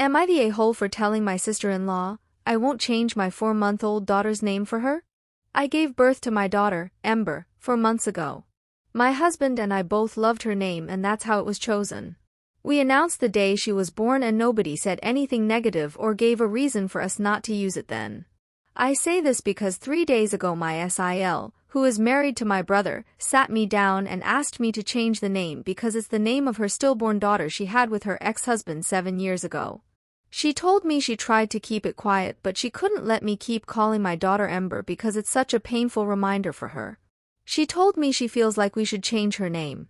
Am I the a-hole for telling my sister-in-law I won't change my 4-month-old daughter's name for her? I gave birth to my daughter, Ember, 4 months ago. My husband and I both loved her name and that's how it was chosen. We announced the day she was born and nobody said anything negative or gave a reason for us not to use it then. I say this because 3 days ago my SIL, who is married to my brother, sat me down and asked me to change the name because it's the name of her stillborn daughter she had with her ex-husband 7 years ago. She told me she tried to keep it quiet but she couldn't let me keep calling my daughter Ember because it's such a painful reminder for her. She told me she feels like we should change her name.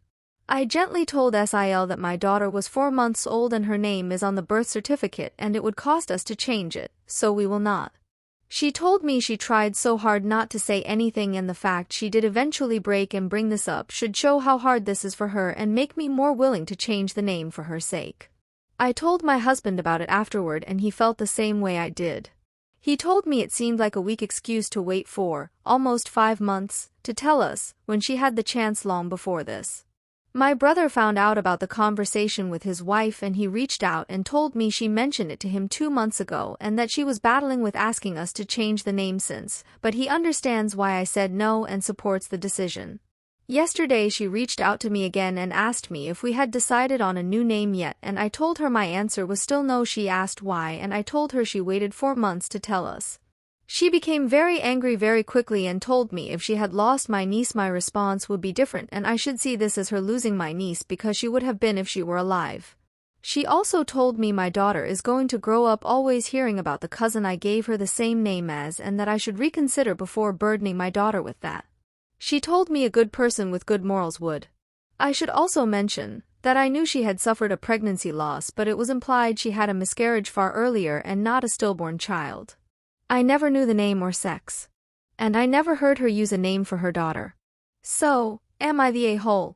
I gently told SIL that my daughter was 4 months old and her name is on the birth certificate and it would cost us to change it, so we will not. She told me she tried so hard not to say anything and the fact she did eventually break and bring this up should show how hard this is for her and make me more willing to change the name for her sake. I told my husband about it afterward and he felt the same way I did. He told me it seemed like a weak excuse to wait for, almost 5 months, to tell us, when she had the chance long before this. My brother found out about the conversation with his wife and he reached out and told me she mentioned it to him 2 months ago and that she was battling with asking us to change the name since, but he understands why I said no and supports the decision. Yesterday she reached out to me again and asked me if we had decided on a new name yet and I told her my answer was still no. She asked why and I told her she waited 4 months to tell us. She became very angry very quickly and told me if she had lost my niece my response would be different and I should see this as her losing my niece because she would have been if she were alive. She also told me my daughter is going to grow up always hearing about the cousin I gave her the same name as and that I should reconsider before burdening my daughter with that. She told me a good person with good morals would. I should also mention that I knew she had suffered a pregnancy loss but it was implied she had a miscarriage far earlier and not a stillborn child. I never knew the name or sex. And I never heard her use a name for her daughter. So, am I the a-hole?